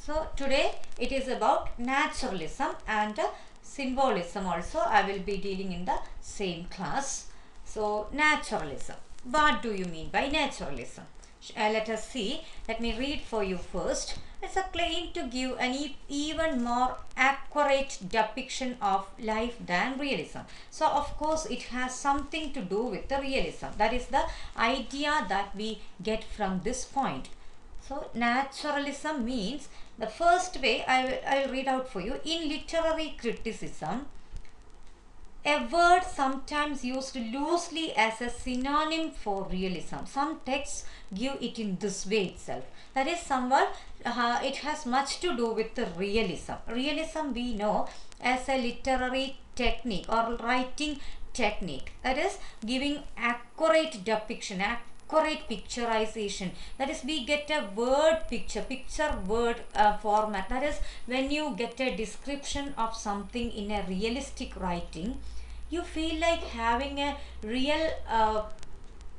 So today it is about naturalism and symbolism also. I will be dealing in the same class. So naturalism. What do you mean by naturalism? Let us see. Let me read for you first. It's a claim to give an even more accurate depiction of life than realism. So of course it has something to do with the realism. That is the idea that we get from this point. So naturalism means, the first way I will read out for you. In literary criticism, a word sometimes used loosely as a synonym for realism. Some texts give it in this way itself. That is somewhat, it has much to do with the realism. Realism we know as a literary technique or writing technique. That is giving accurate depiction, accurate picturization. That is, we get a word picture word format. That is, when you get a description of something in a realistic writing, you feel like having a real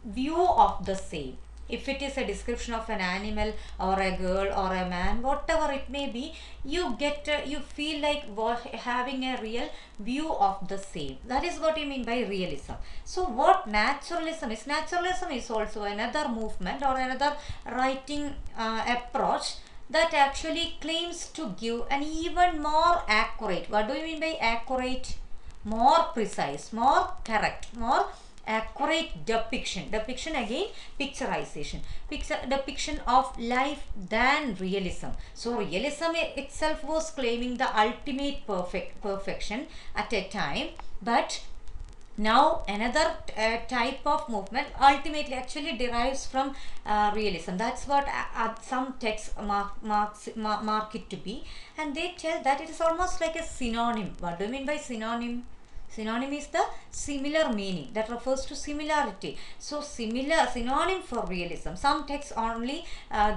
view of the same. If it is a description of an animal or a girl or a man, whatever it may be, you get you feel like having a real view of the same. That is what you mean by realism. So what naturalism is? Naturalism is also another movement or another writing approach that actually claims to give an even more accurate. What do you mean by accurate? More precise, more correct, more accurate depiction. Depiction, again, picturization. Depiction of life than realism. So realism itself was claiming the ultimate perfection at a time, but now another type of movement ultimately actually derives from realism. That's what some texts mark it to be, and they tell that it is almost like a synonym. What do you mean by synonym? Synonym is the similar meaning, that refers to similarity. So synonym for realism. Some texts only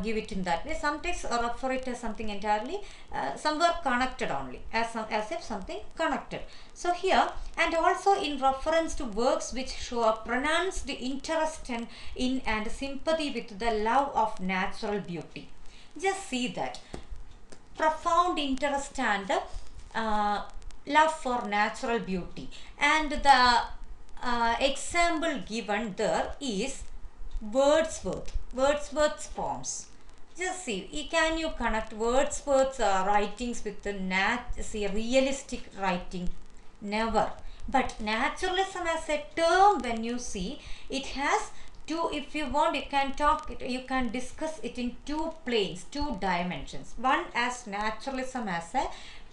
give it in that way. Some texts refer it as something entirely, somewhere connected only, as if something connected. So here, and also in reference to works which show a pronounced interest in and sympathy with the love of natural beauty. Just see that profound interest and love for natural beauty, and the example given there is Wordsworth's poems. Just see, can you connect Wordsworth's writings with the realistic writing? Never. But naturalism as a term, when you see, it has two. If you want, you can discuss it in two planes, two dimensions. One as naturalism as a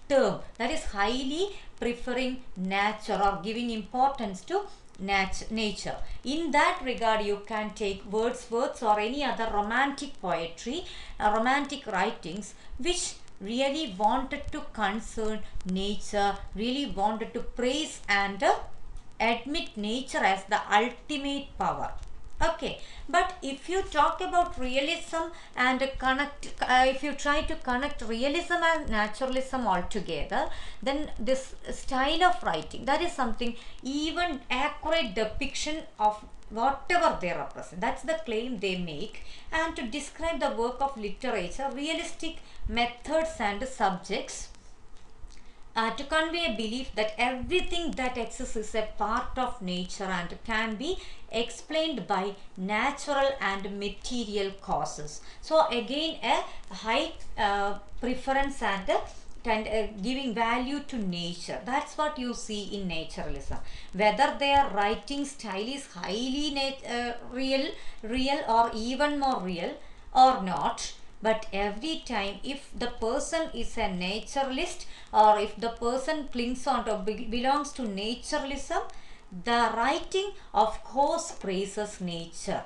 term, that is highly preferring nature or giving importance to nature. In that regard, you can take Wordsworth or any other romantic poetry, romantic writings which really wanted to concern nature, really wanted to praise and admit nature as the ultimate power. Okay, but if you talk about realism and if you try to connect realism and naturalism all together, then this style of writing, that is something, even accurate depiction of whatever they represent. That's the claim they make. And to describe the work of literature, realistic methods and subjects, to convey a belief that everything that exists is a part of nature and can be explained by natural and material causes. So again, a high preference and giving value to nature. That's what you see in naturalism. Whether their writing style is highly real or even more real or not, but every time, if the person is a naturalist or if the person clings on to belongs to naturalism, the writing of course praises nature.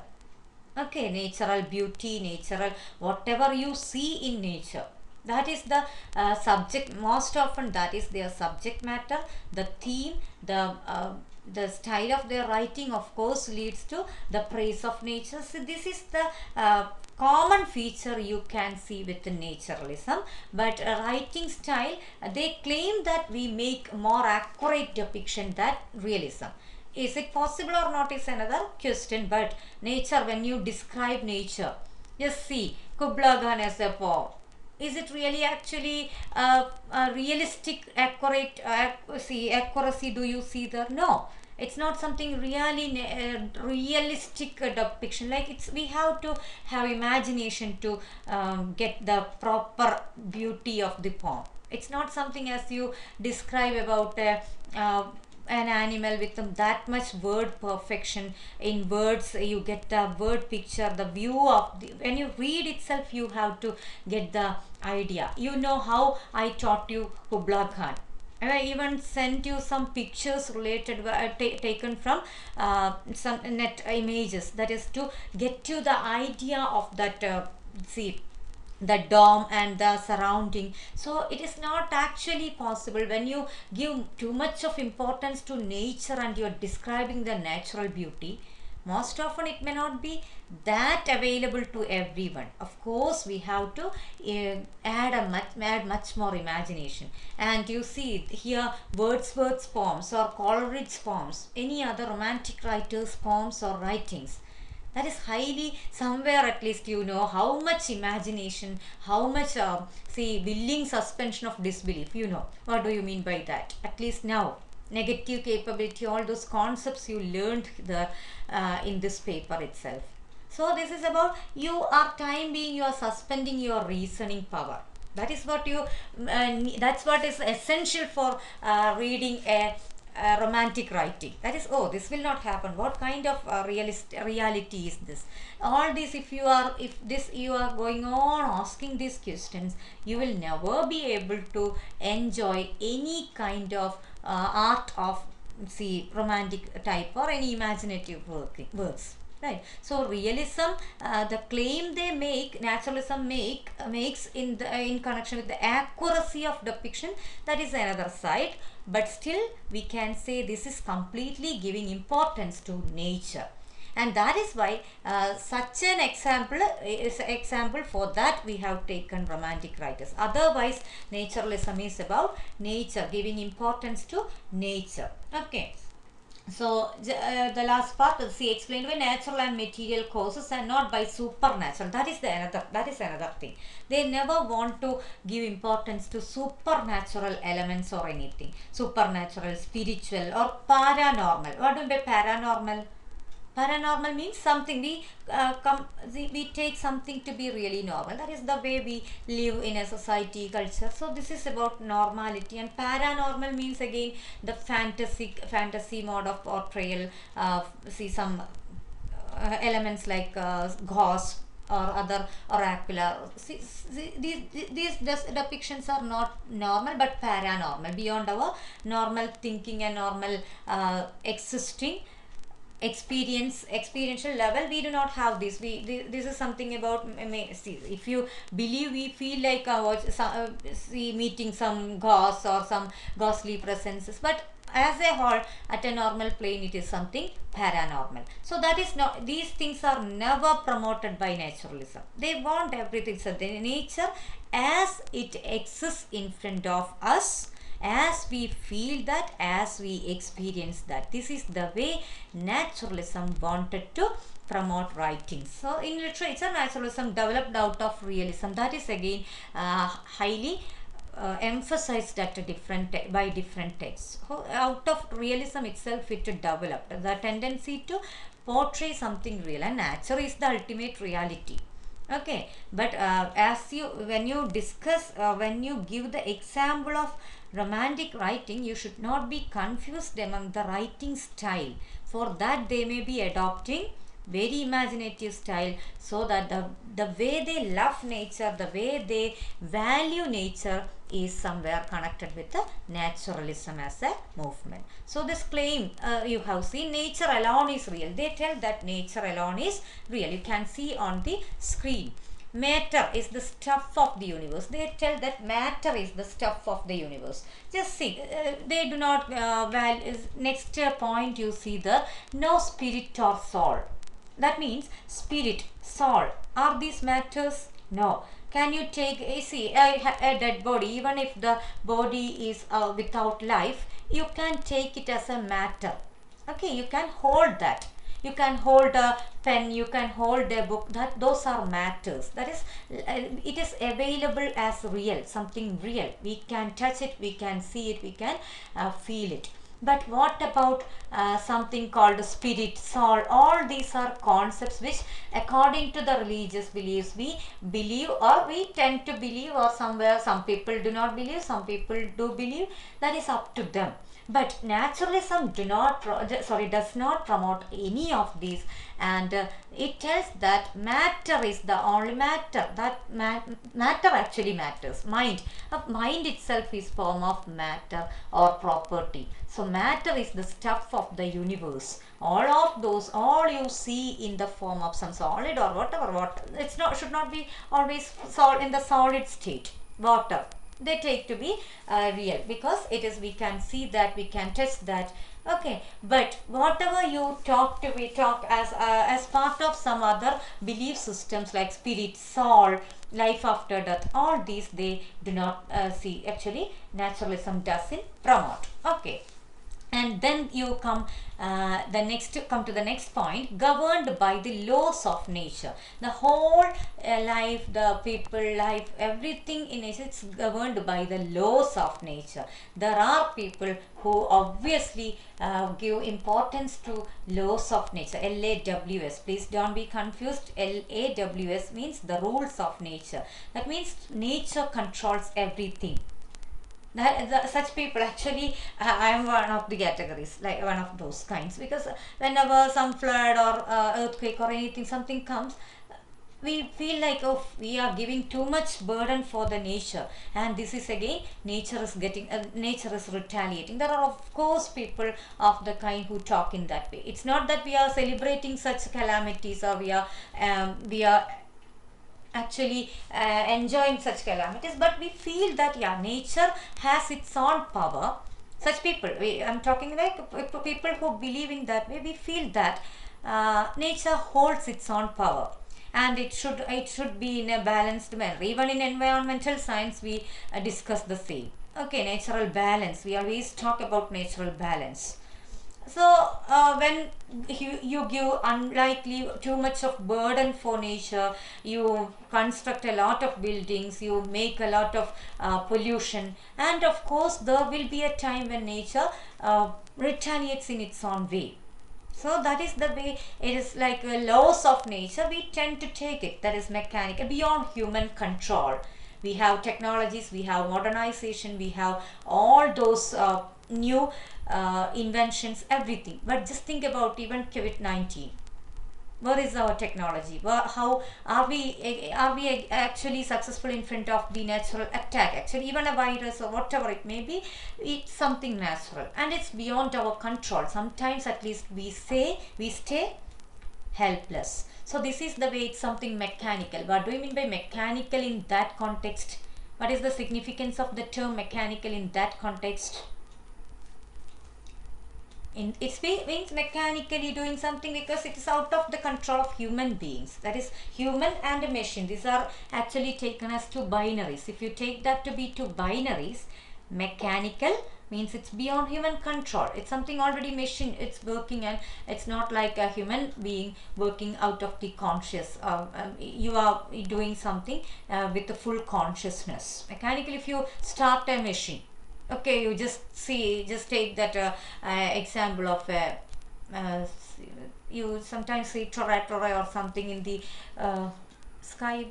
Okay, natural beauty, natural whatever you see in nature. That is the subject. Most often that is their subject matter, the theme, the style of their writing of course leads to the praise of nature. So this is the common feature you can see with the naturalism. But writing style, they claim that we make more accurate depiction than realism. Is it possible or not is another question. But nature, when you describe nature, just see Kubla Khan as a poem. Is it really actually realistic, accurate, see accuracy? Do you see there? No, it's not something really realistic depiction. Like, it's, we have to have imagination to get the proper beauty of the poem. It's not something as you describe about an animal with that much word perfection. In words you get the word picture, the view of the, when you read itself you have to get the idea. You know how I taught you Kubla Khan, and I even sent you some pictures related, taken from some net images, that is to get you the idea of that see the dome and the surrounding. So it is not actually possible when you give too much of importance to nature and you're describing the natural beauty. Most often it may not be that available to everyone. Of course we have to add much more imagination. And you see here Wordsworth's poems or Coleridge's poems, any other romantic writers poems or writings, that is highly, somewhere at least you know how much imagination, how much see willing suspension of disbelief. You know what do you mean by that? At least now negative capability, all those concepts you learned there in this paper itself. So this is about, you are time being, you are suspending your reasoning power. That is what you that's what is essential for reading a romantic writing. That is, oh, this will not happen, what kind of reality is this? All this, if you are, if this you are going on asking these questions, you will never be able to enjoy any kind of art of, see, romantic type or any imaginative works, right? So realism, the claim they make, naturalism makes in connection with the accuracy of depiction, that is another side. But still we can say this is completely giving importance to nature, and that is why such an example is example for that we have taken romantic writers. Otherwise naturalism is about nature, giving importance to nature. Okay, so the last part, see, explained by natural and material causes and not by supernatural. That is the another, that is another thing. They never want to give importance to supernatural elements or anything. Supernatural, spiritual or paranormal. What do you mean by paranormal? Paranormal means something we we take something to be really normal. That is the way we live in a society culture. So this is about normality. And paranormal means again the fantasy mode of portrayal. See, some elements like ghost or other oracular. These depictions are not normal but paranormal, beyond our normal thinking and normal existing experiential level. We do not have this. This is something about, see, if you believe, we feel like see, meeting some ghosts or some ghostly presences, but as a whole, at a normal plane, it is something paranormal. So that is not, these things are never promoted by naturalism. They want everything, so the nature as it exists in front of us, as we feel that, as we experience that. This is the way naturalism wanted to promote writing. So in literature, naturalism developed out of realism. That is again highly emphasized at a by different texts. Out of realism itself it developed the tendency to portray something real, and nature is the ultimate reality. Okay, but as you, when you discuss, when you give the example of romantic writing, you should not be confused among the writing style. For that they may be adopting very imaginative style, so that the way they love nature, the way they value nature is somewhere connected with the naturalism as a movement. So this claim, you have seen, nature alone is real. They tell that nature alone is real. You can see on the screen. Matter is the stuff of the universe. They tell that matter is the stuff of the universe. Just see, they do not next point you see the no spirit or soul. That means spirit, soul, are these matters? No. Can you take, see, a dead body, even if the body is without life, you can take it as a matter. Okay, you can hold that. you can hold a pen, you can hold a book, that those are matters. That is, it is available as real, something real. We can touch it, we can see it, we can feel it. But what about something called spirit, soul? All these are concepts which, according to the religious beliefs, we believe, or we tend to believe, or somewhere some people do not believe, some people do believe. That is up to them. But naturalism does not promote any of these, and it tells that matter is the only matter. That matter actually matters. Mind itself is form of matter or property. So matter is the stuff of the universe. All of those, all you see in the form of some solid or whatever, it's not, should not be always in the solid state. Water, they take to be real, because it is, we can see that, we can test that. Okay, but whatever you talk to, we talk as part of some other belief systems like spirit, soul, life after death, all these they do not see. Actually, naturalism doesn't promote. Okay. And then you come to the next point, governed by the laws of nature. The whole life, the people life, everything in nature, it's governed by the laws of nature. There are people who obviously give importance to laws of nature. LAWS, please don't be confused. LAWS means the rules of nature. That means nature controls everything. Such people, actually, I am one of the categories, like one of those kinds, because whenever some flood or earthquake or anything, something comes, we feel like, oh, we are giving too much burden for the nature, and this is again, nature is retaliating. There are of course people of the kind who talk in that way. It's not that we are celebrating such calamities, or we are actually enjoying such calamities, but we feel that, yeah, nature has its own power. Such people, I'm talking like people who believe in that way, we feel that nature holds its own power, and it should be in a balanced manner. Even in environmental science, we discuss the same. Okay, natural balance, we always talk about natural balance. So when you give unlikely too much of burden for nature, you construct a lot of buildings, you make a lot of pollution, and of course there will be a time when nature retaliates in its own way. So that is the way it is, like laws of nature, we tend to take it, that is mechanical, beyond human control. We have technologies, we have modernization, we have all those new inventions, everything. But just think about even COVID-19. Where is our technology? How are we actually successful in front of the natural attack? Actually, even a virus or whatever it may be, it's something natural, and it's beyond our control. Sometimes, at least, we stay helpless. So this is the way, it's something mechanical. What do you mean by mechanical in that context? What is the significance of the term mechanical in that context? It means mechanically doing something because it is out of the control of human beings. That is, human and a machine. These are actually taken as two binaries. If you take that to be two binaries, mechanical means it's beyond human control. It's something already machine, it's working, and it's not like a human being working out of the conscious. You are doing something with the full consciousness. Mechanical, if you start a machine, okay, you just take that example of you sometimes see torre or something in the sky.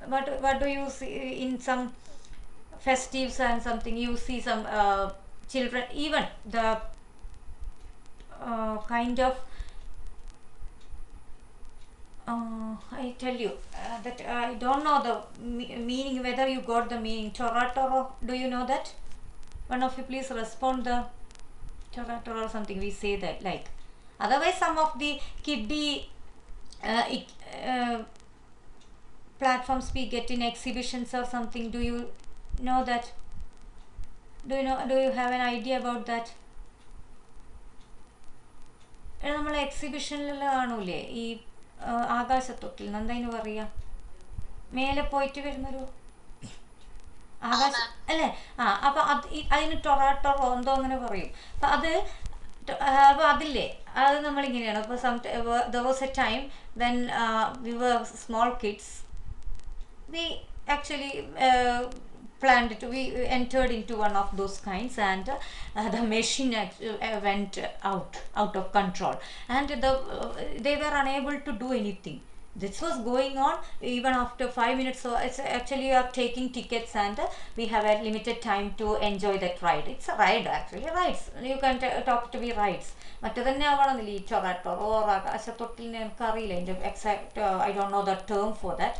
What do you see in some festives and something? You see some children, even the kind of I tell you that I don't know the meaning, whether you got the meaning. Torre, do you know that? One of you please respond the torre or something, we say that, like. Otherwise, some of the kiddie platforms we get in exhibitions or something. Do you know that? Do you have an idea about that? നമ്മൾ എക്സിബിഷനിലെല്ലാം കാണൂലേ ഈ ആകാശത്തൊട്ടിൽ, എന്താ പറയാ, മേലെ പോയിട്ട് വരുന്നൊരു ആകാശം അല്ലേ? അപ്പൊ അതിന് ടൊറാട്ടോ എന്തോ അങ്ങനെ പറയും. അപ്പൊ അത് അപ്പോൾ അതില്ലേ അത് നമ്മളിങ്ങനെയാണ്. അപ്പോൾ there was a time when we were small kids, we actually planned to we entered into one of those kinds, and the machine went out of control, and they were unable to do anything. This was going on even after 5 minutes. So it's actually, you are taking tickets, and we have a limited time to enjoy that ride. It's a ride, actually rides, you can talk to be rides. മറ്റേ തന്നെ ആവണമെന്നില്ല, ഈ ചൊറാട്ടോ ആശത്തൊട്ടിലിന് എനിക്കറിയില്ല അതിൻ്റെ exact, I don't know the term for that,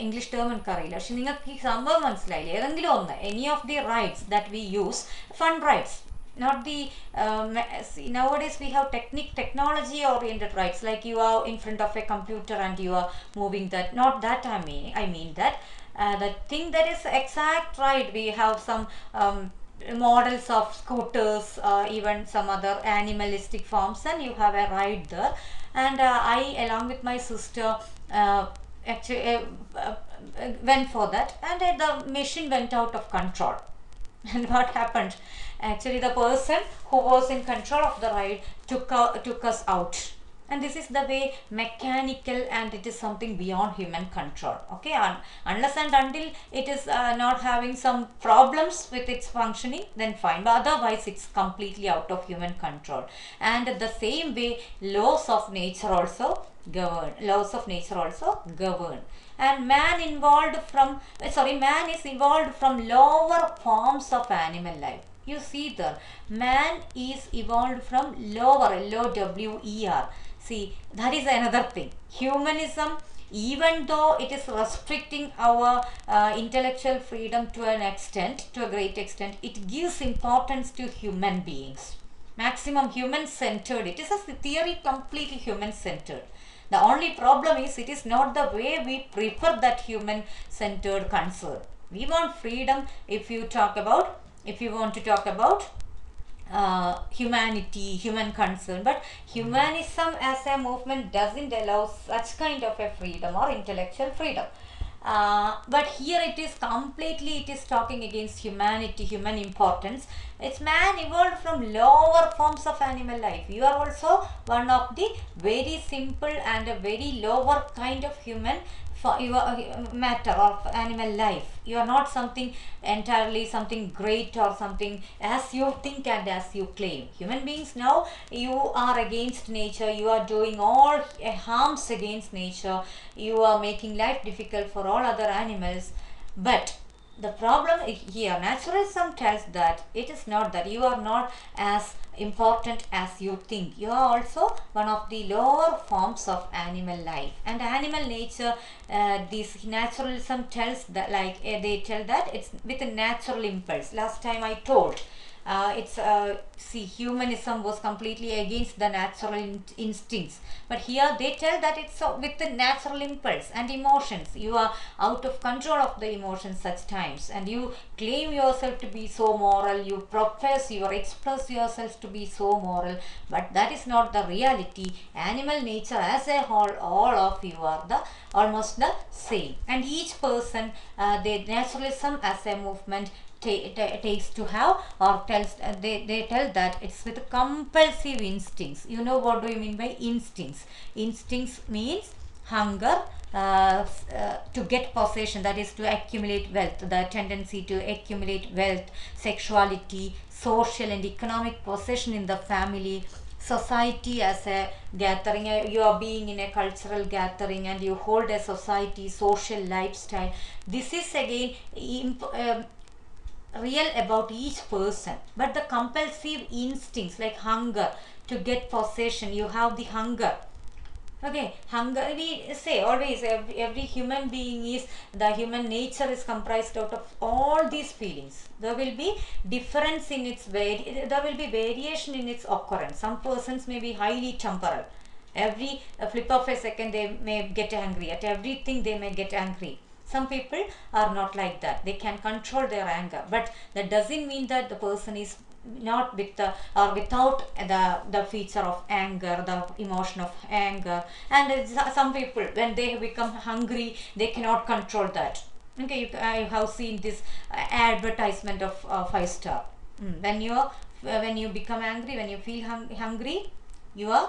English term എനിക്കറിയില്ല. പക്ഷെ നിങ്ങൾക്ക് ഈ സംഭവം മനസ്സിലായില്ലേ? ഏതെങ്കിലും ഒന്ന്, any of the rides that we use, fun rides, not the nowadays we have technology oriented rides, like you are in front of a computer and you are moving that, not that I mean that the thing that is exact ride. We have some models of scooters, even some other animalistic forms, and you have a ride there. And I, along with my sister, actually went for that, and the machine went out of control. And what happened? Actually, the person who was in control of the ride took us out. And this is the way mechanical, and it is something beyond human control. Okay, unless and until it is not having some problems with its functioning, then fine. But otherwise, it's completely out of human control. And the same way, laws of nature also govern. And man is evolved from lower forms of animal life. You see there, man is evolved from lower, LOWER. See, that is another thing. Humanism, even though it is restricting our intellectual freedom to a great extent, it gives importance to human beings. Maximum human-centered. It is a theory completely human-centered. The only problem is, it is not the way we prefer that human-centered concern. We want freedom if you want to talk about humanity, human concern. But humanism as a movement doesn't allow such kind of a freedom or intellectual freedom. But here it is talking against humanity, human importance. It's man evolved from lower forms of animal life. You are also one of the very simple and a very lower kind of human matter of animal life. You are not something entirely something great or something as you think and as you claim. Human beings, now you are against nature, you are doing all harms against nature, you are making life difficult for all other animals. But the problem here, naturalism tells that it is not that. You are not as important as you think. You are also one of the lower forms of animal life. And animal nature, this naturalism tells that, like they tell that it's with a natural impulse. Last time I told, humanism was completely against the natural instincts, but here they tell that it's with the natural impulse and emotions. You are out of control of the emotions such times, and you claim yourself to be so moral, you express yourselves to be so moral, but that is not the reality. Animal nature as a whole, all of you are almost the same. And each person, the naturalism as a movement takes to have, or tells, they tell that it's with compulsive instincts. You know what do you mean by instincts? Instincts means hunger, to get possession, that is to accumulate wealth, the tendency to accumulate wealth, sexuality, social and economic possession in the family, society as a gathering. You are being in a cultural gathering and you hold a society, social lifestyle. This is again real about each person. But the compulsive instincts like hunger to get possession, you have the hunger. Okay, hunger, we say always, every human being is, the human nature is comprised out of all these feelings. There will be difference in its there will be variation in its occurrence. Some persons may be highly temporal. Every flip of a second they may get angry. At everything they may get angry. Some people are not like that. They can control their anger, but that doesn't mean that the person is not with the or without the feature of anger, the emotion of anger. And some people, when they become hungry, they cannot control that. Okay, I have seen this advertisement of 5-star. When you become angry, when you feel hungry, you are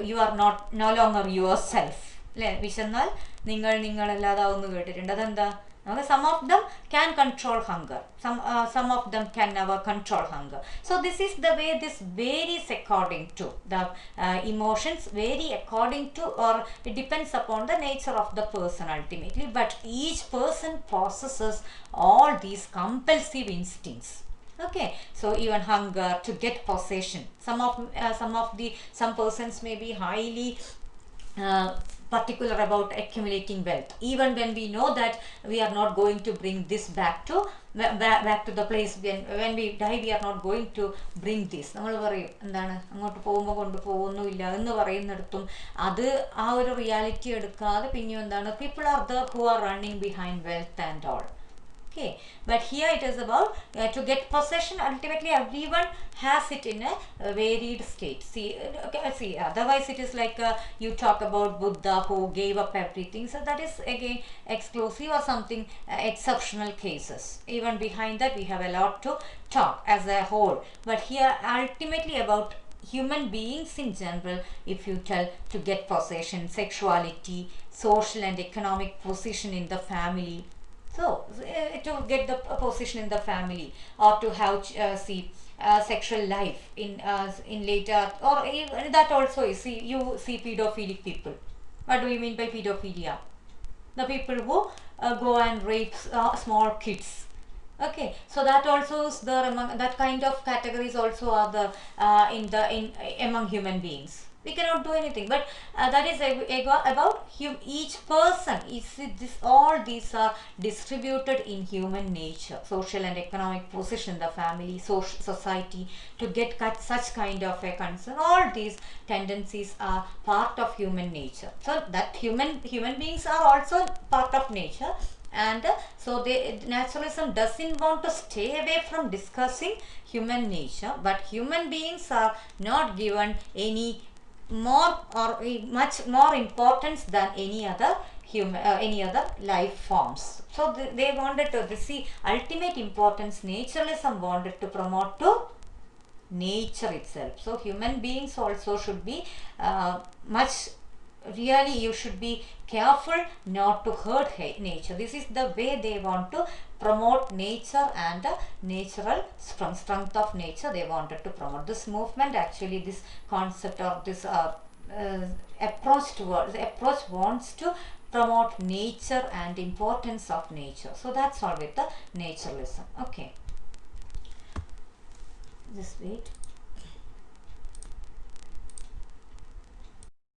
you are not no longer yourself. അല്ലേ? വിശന്നാൽ നിങ്ങളല്ലാതാവുമെന്ന് കേട്ടിട്ടുണ്ട്. അതെന്താ? Some of them can control hunger. Some of them can never control hunger. So this is the way this varies according to the emotions, vary according to, or it depends upon the nature of the person ultimately. But each person possesses all these compulsive instincts. Okay, so even hunger, to get possession. Some persons may be highly particular about accumulating wealth, even when we know that we are not going to bring this back to the place. When we die, we are not going to bring this. നമ്മൾ പറയും എന്താണ്, അങ്ങോട്ട് പോകുമ്പോൾ കൊണ്ടുപോകുന്നില്ല എന്ന് പറയുന്നിടത്തും അത് ആ ഒരു reality എടുക്കാതെ പിന്നെയും എന്താണ്, people are there who are running behind wealth and all. Okay, but here it is about to get possession. Ultimately everyone has it in a varied state. See, otherwise it is like you talk about Buddha who gave up everything, so that is again exclusive or something, exceptional cases. Even behind that we have a lot to talk as a whole, but here ultimately about human beings in general. If you tell to get possession, sexuality, social and economic position in the family, so to get the position in the family, or to have sexual life in later, or even that also is, you see pedophilic people. What do you mean by pedophilia? The people who go and rape small kids. Okay, so that also is there among that kind of categories also are the among human beings. We cannot do anything, but that is about each person. All these are distributed in human nature, social and economic position in the family, society, to get such kind of a concern. All these tendencies are part of human nature, so that human beings are also part of nature. And so naturalism doesn't want to stay away from discussing human nature, but human beings are not given any more or much more importance than any other life forms. So they wanted to see ultimate importance. Naturalism wanted to promote to nature itself. So human beings also should be really, you should be careful not to hurt nature. This is the way they want to promote nature and the natural strength of nature. They wanted to promote this movement. Actually, this concept of this approach wants to promote nature and importance of nature. So that's all with the naturalism. Okay, just wait.